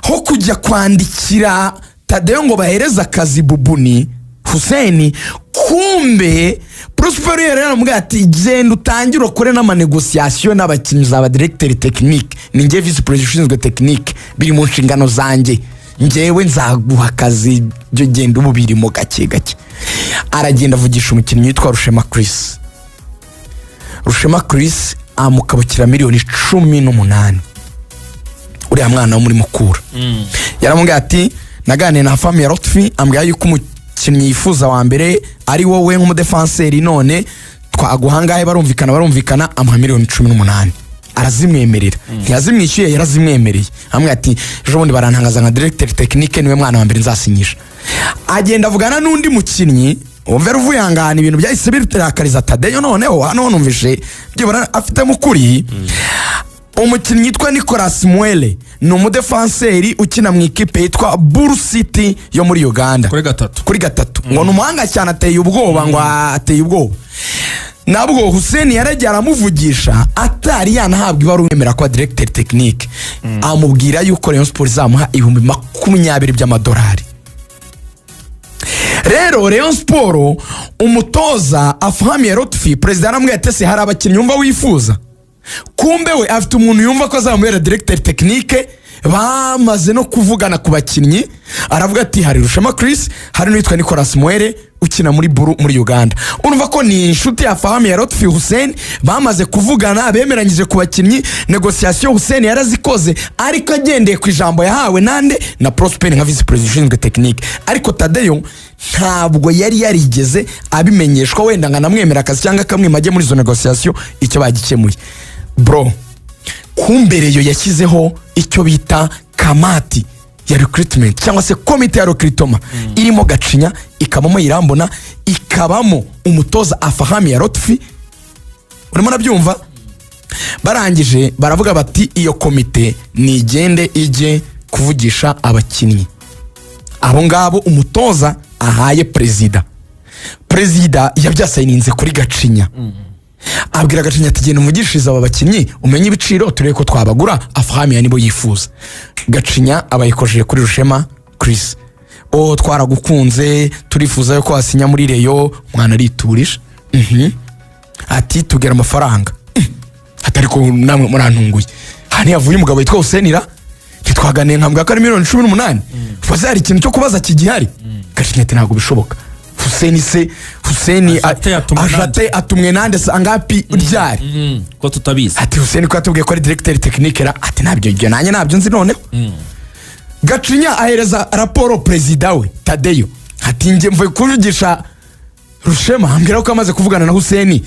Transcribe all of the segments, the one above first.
ho kujya kwandikira Tadeyo ngo bahereza akazi Bubuni Hussein, kumbe Prosper yaramubwiye ati genda utangire ukore n'amanegociation n'abakinnyi z'aba directeur technique, ni nge vice president technique, biri mu nshingano zanjye, ngewe nzaguha akazi byo genda ububiri mu gake gake. Aragenda avugisha umukinnyi witwa Rushema Chris amukabukira miliyoni 18. Uriya mwana wo muri Mukura yaramubwiye ati naganiriye na famille ya Lotfi, ambwiye yuko umukinnyi yifuza wa mbere ari wowe nk'umudefenseri, none twaguhangaye barumvikana amuha miliyoni 18. Arazimwemerera, ntiyazimwishyuye, yarazimwemereye. Amwe ati ejo bundi barantangaza nka directeur technique niwe mwana wa mbere nzasinyisha. Agenda avugana n'undi mukinnyi umve ruvuyangana ibintu byahise birakariza Tadeyo. Noneho hano numvishe byibara afite mukuri. Umukinnyi yitwa Nicolas Mwele ni umudefenseri ukina mu ikipe yitwa Bull City yo muri Uganda kuri gatatu. Ngo numuhanga cyane, ateye ubwoba, ngo ateye ubwoba. Nabwo Hussein yarajya aramuvugisha atari yanahabwa ibaruwa yemera ko directeur technique, amubwira yuko Rayon Sport zamuha $20,000 by'amadolari. Rero Rayon Sport umutoza afahamiye Lotfi, president aramubwira ati se hari abakinnyi yumva wifuza, kumbe we afite umuntu yumva ko azamubera directeur technique. Bamaze no kuvugana ku bakinnyi, aravuga ati hari Rushema Chris, hari n'uwitwa Nicolas Mwere ukina muri Buru muri Uganda. Urumva ko ni inshuti ya famille ya Lotfi Hussein, bamaze kuvugana, bemeranyije ku bakinnyi, negotiation Hussein yarazikoze, ariko agendeye ku ijambo yahawe nande na Prosper nka vice president technique. Ariko Tadeyo ntabwo yari yarigeze abimenyeshwa, wenda nga namwemera akazi cyangwa kamwimage muri zo negotiation, icyo bagikemuye. Bro, kumbereyo yashyizeho icyo bita kamati ya recruitment cyangwa se komite ya recruitment, irimo Gacinya, ikabamo Irambona, ikabamo umutoza afahami ya Lotfi. Urimo nabyumva? Barangije baravuga bati iyo komite nigende ije kuvugisha abakinnyi. Abo ngabo umutoza ahaye president yabyasayininze kuri Gacinya. Abwira Gacinya ati genda umuvugishiriza aba bakinnyi umenye ibiciro turebe ko twabagura, afahamiya nibo yifuza. Gacinya abayikojeje kuri Rushema Chris, twaragukunze, turifuza yuko wasinya muri Rayon. Mwana ariturisha, ati tugera amafaranga. Atariko namwe murantunguye, hani yavuye umugabo yitwa Husenira, ntitwaganiye nkambwa ko ari miliyoni 18. Fazari ikintu cyo kubaza kigihari. Gacinya ati ntago bishoboka. Hussein ajate atumwe nande sangapi uryari ko tutabizi. Ati Hussein ko atubwiye ko ari directeur technique ra, ati nabyo ibyo nanye nabyo nzi none. Gacinya ahereza raporo president we Tadeyo, ati nge mvuye kuvugisha Rushema, ambwira ko amaze kuvugana na Hussein,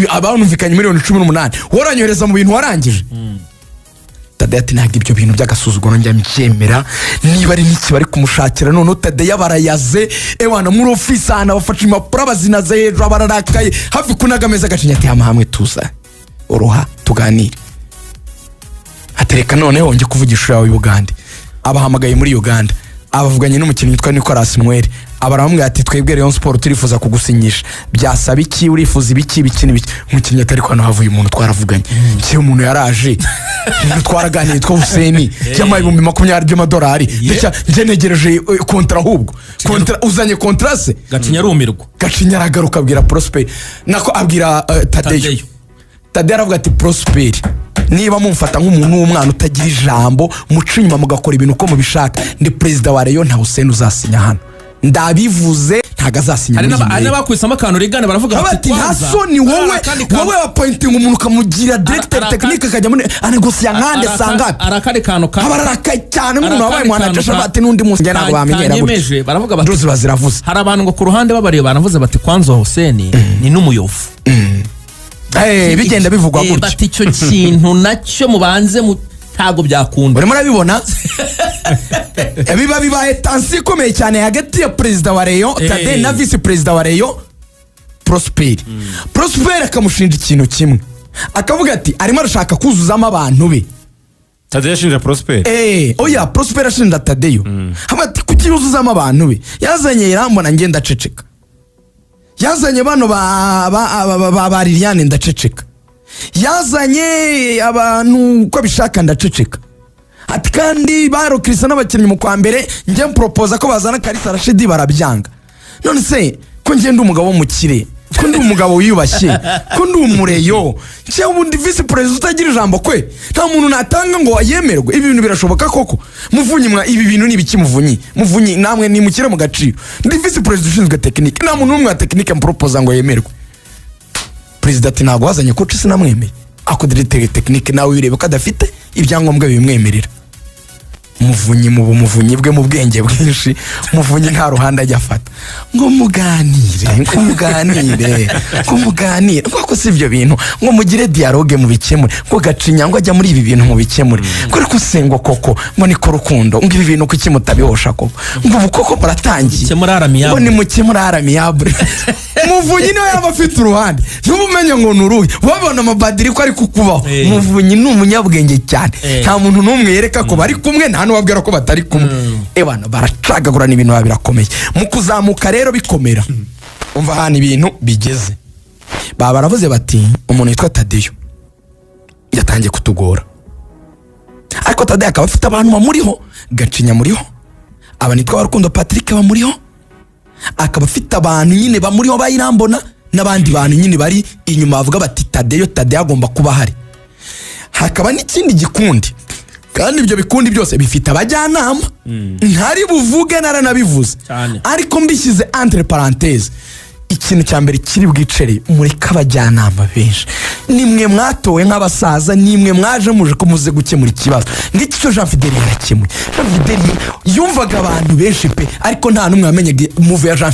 abanumvikanye miliyoni 18. Woranyohereza mu bintu warangije. Tadeyo ati ntabwo ibyo bintu by'agasuzuguro njya mbyemera, niba ari n'iki bari kumushakira. None Tadeyo barayaze ewana muri office ana bafashe impapuro bazinaze hejuru, bararakaye hafi kunagameza. Gacinya ati hamwe tuza oroha tuganire. Atereka noneho nje kuvugisha yawe Uganda. Abahamagaye muri Uganda, abavuganye n'umukinnyi witwa Nicolas Mwere, abaramubwira ati twebwe Rayon Sport turifuza kugusinyisha, byasaba iki, urifuza ibiki n'ibiki. Umukinnyi atari kwano havuye umuntu twaravuganye, cyo umuntu yaraje twaraganiye twa Hussein cyamaye $20,000 by'amadolari. Nje negereje kontra, ahubwo kontra uzanye kontra se. Gacinya arumirwa. Gacinya aragaruka abwira Prosper, nako abwira Tadeyo. Tadeyo aravuga ati Prosper, niba mumfata nk'umuntu w'umwana utagira ijambo, muca inyuma mugakora ibintu uko mubishaka, ndi president wa Rayon, nta Hussein uzasinya hano. Ndabivuze ntago azasinya. Ari n'abakwisamo akantu rigana baravuga bati haso ni wowe appointing umuntu kamugira directeur technique akajya muri anegosia nkande sangapi. Arakari kantu abararaka cyane umuntu wabaye mwana bati n'undi munsi njye nago bamenyera gutyo. Baravuga bati ndozi baziravuze. Hari abantu ngo ku ruhande babariye banavuze bati kwanzo Hussein ni n'umuyofu. Bigenda bivugwa gutyo. Bati icyo kintu nacyo mubanze ntago byakunda. Urimo urabibona? Bibaye tansi ikomeye cyane hagati ya president wa Rayon Tadeyo na vice president wa Rayon Prosper. Prosper akamushinja ikintu kimwe, akavuga ati arimo arashaka kuzuzamo abantu be. Tadeyo ashinja Prosper. Oya Prosper ashinja Tadeyo. Hamati kukiyuzuzamo abantu be. Yazanye Irambona ngenda ndaceceka, yazanye bano ba Liliane ndaceceka, yazanye abantu uko bishaka ndaceceka. ati kandi barokirisa n'abakinnyi mu kwa mbere njye mporopoza ko bazana Kalisa Rashidi barabyanga. None se ko njye ndi umugabo w'umukire, ko ndi umugabo wiyubashye, ko ndi umureyo, cyo ubundi vice president utagira ijambo kwe, nta muntu natanga ngo yemerwe. Ibi bintu birashoboka koko? Muvunyi mwa ibi bintu ni biki muvunyi namwe ni mukire mu gaciro. Ndi vice president ushinzwe technique, nta muntu umwe wa technique mporopoza ngo yemerwe. President ati ntago wazanye coach sinamwemeye, ako directeur technique nawe birebe ko adafite ibyangombwa bimwemerera. Muvunyi mu bumuvunyi bwe mu bwenge bwinshi, muvunyi nta ruhande ajya afata ngo muganire ngo sivyo bintu ngo mugire dialogue mu bikemure, ngo gacinya ngo ajya muri ibi bintu mu bikemure, kore kusengo koko ngo ni ko rukundo, ngo ibi bintu kuki mutabihosha koko, ngo ubu koko muratangiye ngo ni mukemuraramiable. Muvunyi niwe yaba afite uruhande, ntubumenye ngo nuruhe, wabona amabadiri ko ari kukubaho. Muvunyi ni umunyabwenge cyane, nta muntu numwe yereka ko bari kumwe, nta wabwira ko batari kumwe. Ebana baracagagurana ibintu birakomeye. Mu kuzamuka rero bikomera, umva hano ibintu bigeze. Baba baravuze bati umuntu yitwa Tadeyo yatangiye kutugora, ariko Tadeyo akaba afite abantu bamuriho, Gacinya muriho, abanitwa Barukundo Patrick bamuriho, akaba afite abantu nyine bamuriho bayirambona, n'abandi bantu nyine bari inyuma bavuga bati Tadeyo agomba kuba hari. Hakaba n'ikindi gikundi, kandi ibyo bikundi byose bifite abajyanama, ntari buvuge naranabivuze, ariko mbishyize entre parenthèse. Ikintu cya mbere kiri bwicere mureka abajyanama benshi, nimwe mwatowe nk'abasaza, nimwe mwaje muje ko muze gukemura ikibazo. Ngiki cyo Jean Fidèle yarakemuye. Jean Fidèle yumvaga abantu benshi pe, ariko nta numwe wamenye move ya Jean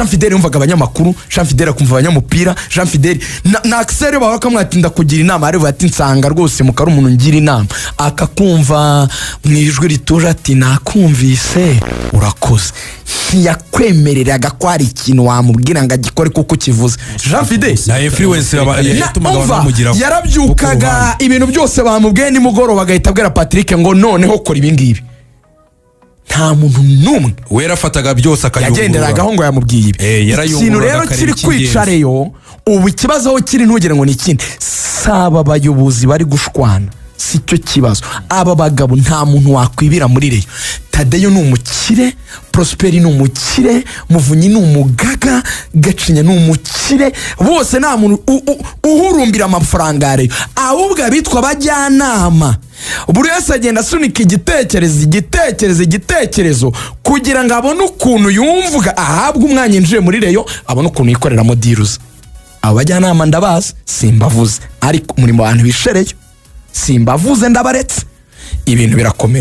Fidèle yumvaga abanyamakuru, Jean Fidèle akumva abanyamupira, Jean Fidèle na Axel bakamwatinda kugira inama, ari bati nsanga rwose mukari umuntu ngira inama, akakumva mwijwi rituje ati nakumvise urakoze, ntiyakwemereraga ko ari ikintu wamubwira ngo agikore kuko kivuze. Jean Fidèle na influence yatumaga bamugiraho, yarabyukaga ibintu byose bamubwiye nimugoroba agahita abwira Patrick ngo noneho kora ibi ngibi. Nta muntu numwe werafataga byose akayungura, yagenderagaho ngo yamubwiye ibi. Ikintu rero kiri kwica Rayon ubu, ikibazo aho kiri ntugire ngo ni ikindi, saba abayobozi bari gushwana, si cyo kibazo. Aba bagabo nta muntu wakwibira muri Rayon. Tadeyo ni umukire, Prosperi ni umukire, Muvunyi ni umugaga, Gacinya ni umukire, bose nta muntu uhurumbira amafaranga ya Rayon, ahubwo abitwa abajyanama. Buri wese agenda asunika igitekerezo kugira ngo abone ukuntu yumvuga, ahabwe umwanya yinjiye muri Rayon, abone ukuntu yikoreramo diruza. Abo bajyanama ndabazi, simbavuze, ariko muri mu bantu bishereyo, simbavuze ndabaretse. Ibintu birakomera.